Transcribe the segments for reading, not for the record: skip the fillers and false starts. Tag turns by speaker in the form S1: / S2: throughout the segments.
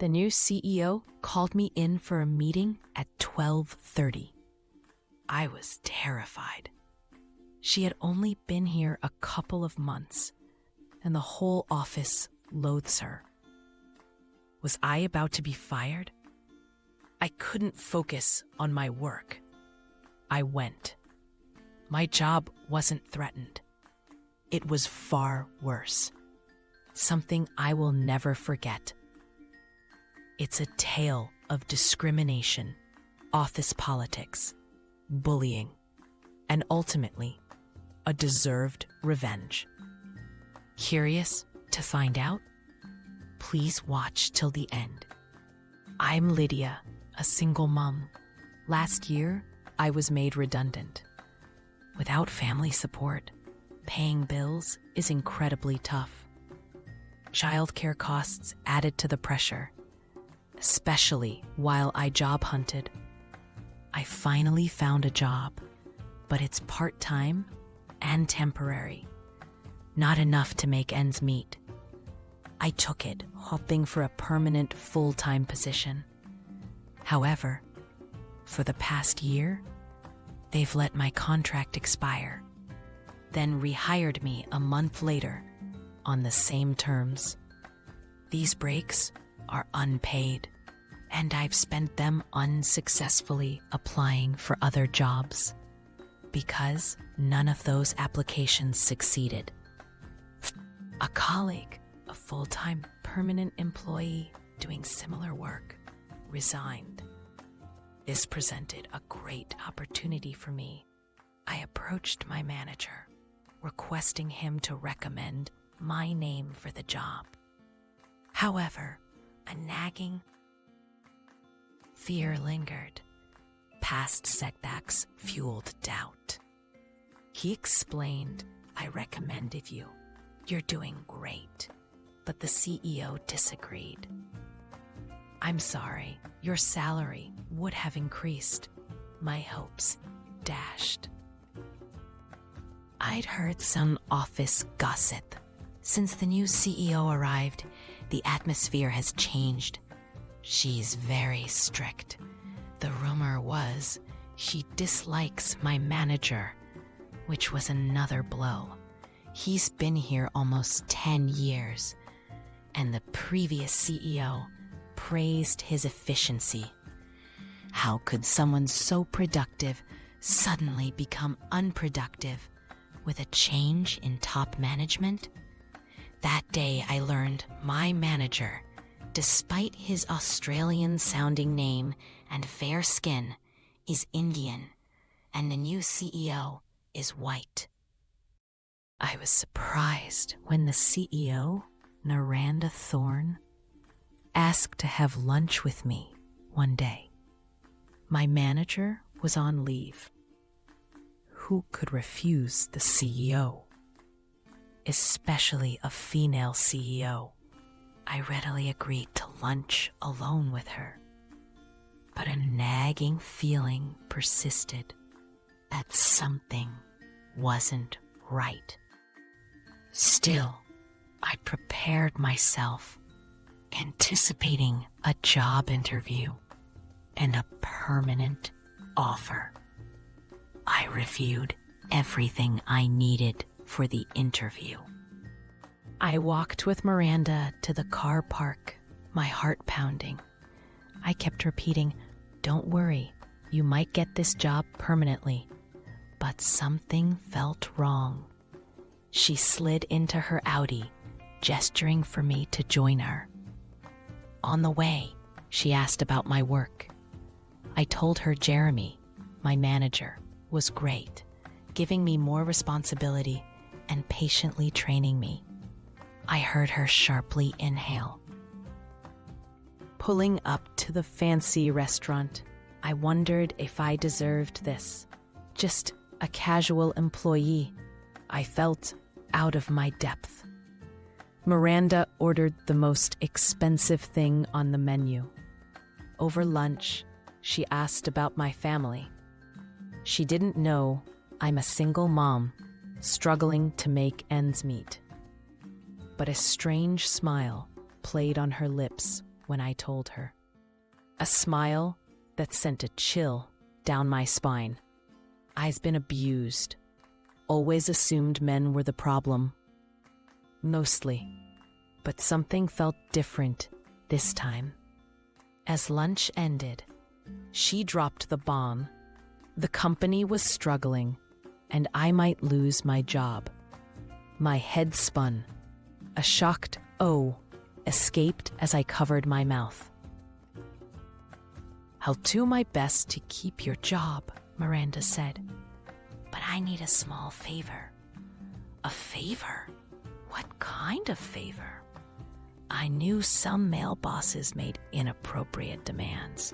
S1: The new CEO called me in for a meeting at 12:30. I was terrified. She had only been here a couple of months, and the whole office loathes her. Was I about to be fired? I couldn't focus on my work. I went. My job wasn't threatened. It was far worse. Something I will never forget. It's a tale of discrimination, office politics, bullying, and ultimately, a deserved revenge. Curious to find out? Please watch till the end. I'm Lydia, a single mom. Last year, I was made redundant. Without family support, paying bills is incredibly tough. Childcare costs added to the pressure, especially while I job hunted. I finally found a job, but it's part-time and temporary. Not enough to make ends meet. I took it, hoping for a permanent full-time position. However, for the past year, they've let my contract expire, then rehired me a month later on the same terms. These breaks are unpaid, and I've spent them unsuccessfully applying for other jobs because none of those applications succeeded. A colleague, a full-time permanent employee doing similar work, resigned. This presented a great opportunity for me. I approached my manager, requesting him to recommend my name for the job. However, a nagging fear lingered. Past setbacks fueled doubt. He explained, "I recommended you. You're doing great." But the CEO disagreed. "I'm sorry, your salary would have increased." My hopes dashed. I'd heard some office gossip. Since the new CEO arrived, the atmosphere has changed. She's very strict. The rumor was she dislikes my manager, which was another blow. He's been here almost 10 years, and the previous CEO praised his efficiency. How could someone so productive suddenly become unproductive with a change in top management? That day I learned my manager, despite his Australian-sounding name and fair skin, is Indian, and the new CEO is white. I was surprised when the CEO, Naranda Thorne, asked to have lunch with me one day. My manager was on leave. Who could refuse the CEO? Especially a female CEO. I readily agreed to lunch alone with her. But a nagging feeling persisted that something wasn't right. Still, I prepared myself, anticipating a job interview and a permanent offer. I reviewed everything I needed for the interview. I walked with Miranda to the car park, my heart pounding. I kept repeating, "Don't worry, you might get this job permanently." But something felt wrong. She slid into her Audi, gesturing for me to join her. On the way, she asked about my work. I told her Jeremy, my manager, was great, giving me more responsibility and patiently training me. I heard her sharply inhale. Pulling up to the fancy restaurant, I wondered if I deserved this. Just a casual employee. I felt out of my depth. Miranda ordered the most expensive thing on the menu. Over lunch, she asked about my family. She didn't know I'm a single mom, struggling to make ends meet. But a strange smile played on her lips when I told her. A smile that sent a chill down my spine. I've been abused. Always assumed men were the problem. Mostly. But something felt different this time. As lunch ended, she dropped the bomb. The company was struggling, and I might lose my job. My head spun. A shocked "oh" escaped as I covered my mouth. "I'll do my best to keep your job," Miranda said. "But I need a small favor." "A favor? What kind of favor?" I knew some male bosses made inappropriate demands.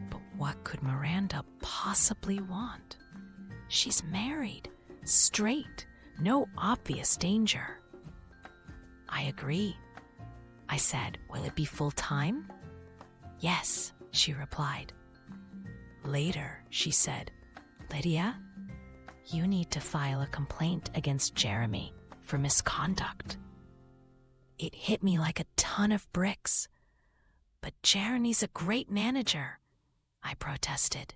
S1: But what could Miranda possibly want? She's married, straight, no obvious danger. "I agree," I said. "Will it be full-time?" "Yes," she replied. Later, she said, "Lydia, you need to file a complaint against Jeremy for misconduct." It hit me like a ton of bricks. "But Jeremy's a great manager," I protested.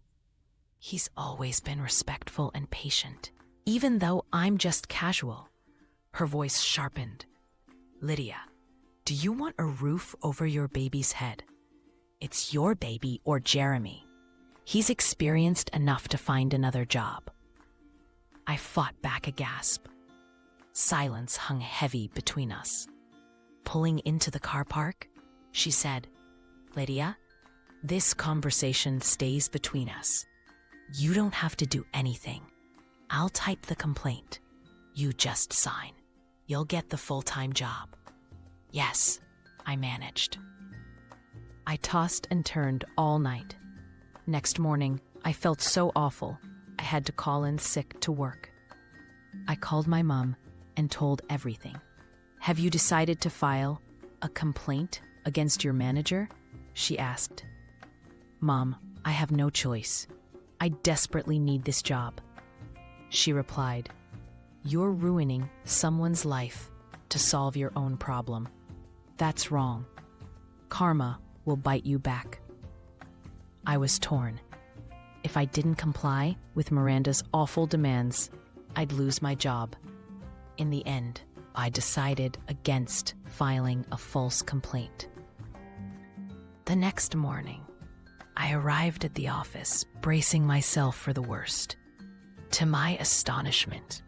S1: "He's always been respectful and patient, even though I'm just casual." Her voice sharpened. "Lydia, do you want a roof over your baby's head? It's your baby or Jeremy. He's experienced enough to find another job." I fought back a gasp. Silence hung heavy between us. Pulling into the car park, she said, "Lydia, this conversation stays between us. You don't have to do anything. I'll type the complaint. You just sign. You'll get the full-time job." "Yes," I managed. I tossed and turned all night. Next morning, I felt so awful, I had to call in sick to work. I called my mom and told everything. "Have you decided to file a complaint against your manager?" she asked. "Mom, I have no choice. I desperately need this job." She replied, "You're ruining someone's life to solve your own problem. That's wrong. Karma will bite you back." I was torn. If I didn't comply with Miranda's awful demands, I'd lose my job. In the end, I decided against filing a false complaint. The next morning, I arrived at the office, bracing myself for the worst. To my astonishment,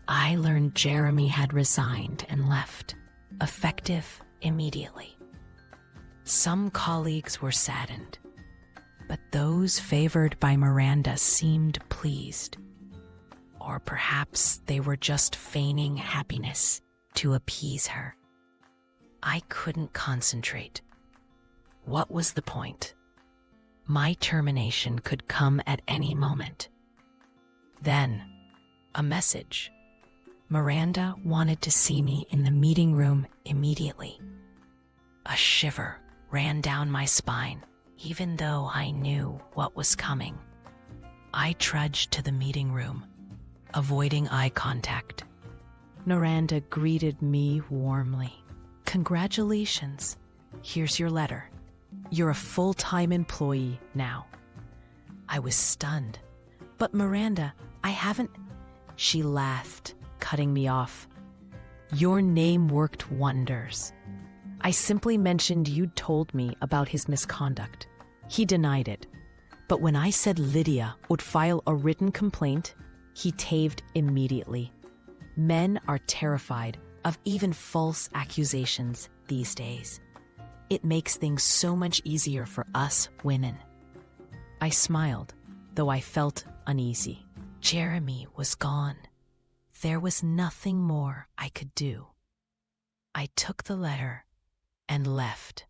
S1: I learned Jeremy had resigned and left, effective immediately. Some colleagues were saddened, but those favored by Miranda seemed pleased. Or perhaps they were just feigning happiness to appease her. I couldn't concentrate. What was the point? My termination could come at any moment. Then, a message. Miranda wanted to see me in the meeting room immediately. A shiver ran down my spine, even though I knew what was coming. I trudged to the meeting room, avoiding eye contact. Miranda greeted me warmly. "Congratulations. Here's your letter. You're a full-time employee now." I was stunned. "But Miranda, I haven't..." She laughed, cutting me off. "Your name worked wonders. I simply mentioned you'd told me about his misconduct. He denied it. But when I said Lydia would file a written complaint, he caved immediately. Men are terrified of even false accusations these days. It makes things so much easier for us women." I smiled, though I felt uneasy. Jeremy was gone. There was nothing more I could do. I took the letter and left,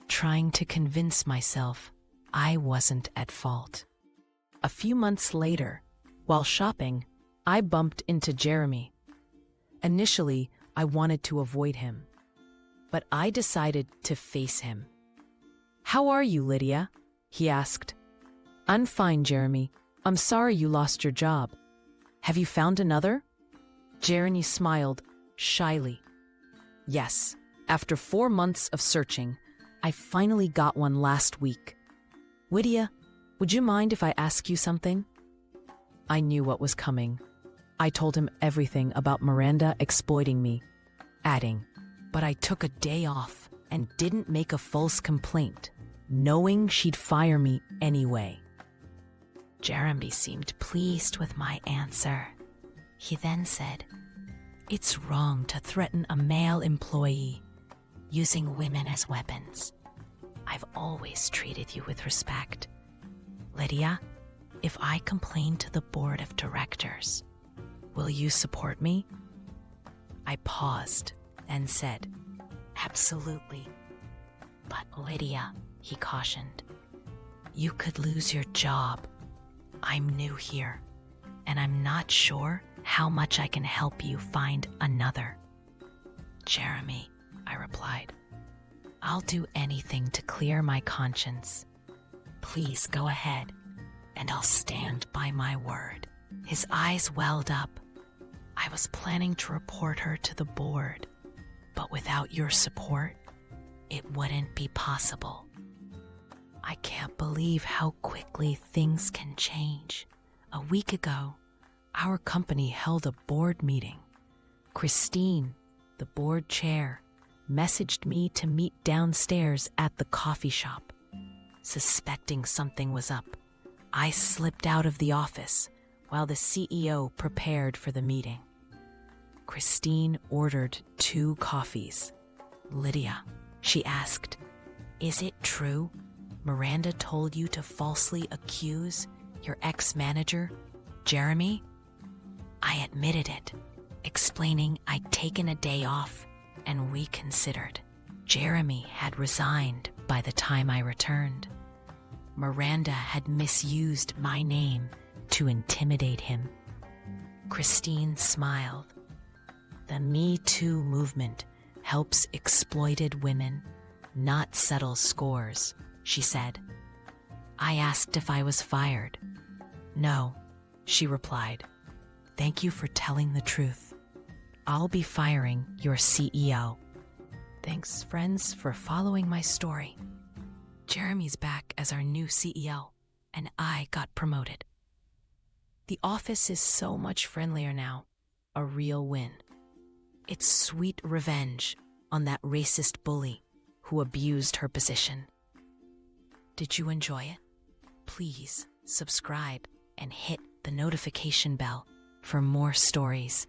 S1: trying to convince myself I wasn't at fault. A few months later, while shopping, I bumped into Jeremy. Initially, I wanted to avoid him, but I decided to face him. "How are you, Lydia?" he asked. "I'm fine, Jeremy. I'm sorry you lost your job. Have you found another?" Jeremy smiled shyly. "Yes, after 4 months of searching, I finally got one last week. Lydia, would you mind if I ask you something? I knew what was coming. I told him everything about Miranda exploiting me, adding, but I took a day off and didn't make a false complaint, knowing she'd fire me anyway. Jeremy seemed pleased with my answer. He then said, "It's wrong to threaten a male employee using women as weapons. I've always treated you with respect. Lydia, if I complain to the board of directors, will you support me?" I paused and said, "Absolutely." "But Lydia," he cautioned, "you could lose your job. I'm new here, and I'm not sure how much I can help you find another." "Jeremy," I replied, "I'll do anything to clear my conscience. Please go ahead, and I'll stand by my word." His eyes welled up. "I was planning to report her to the board, but without your support, it wouldn't be possible." I can't believe how quickly things can change. A week ago, our company held a board meeting. Christine, the board chair, messaged me to meet downstairs at the coffee shop. Suspecting something was up, I slipped out of the office while the CEO prepared for the meeting. Christine ordered 2 coffees. "Lydia," she asked, "is it true Miranda told you to falsely accuse your ex-manager, Jeremy?" I admitted it, explaining I'd taken a day off and reconsidered. Jeremy had resigned by the time I returned. Miranda had misused my name to intimidate him. Christine smiled. "The Me Too movement helps exploited women not settle scores," she said. I asked if I was fired. "No," she replied. "Thank you for telling the truth. I'll be firing your CEO." Thanks, friends, for following my story. Jeremy's back as our new CEO, and I got promoted. The office is so much friendlier now. A real win. It's sweet revenge on that racist bully who abused her position. Did you enjoy it? Please subscribe and hit the notification bell for more stories.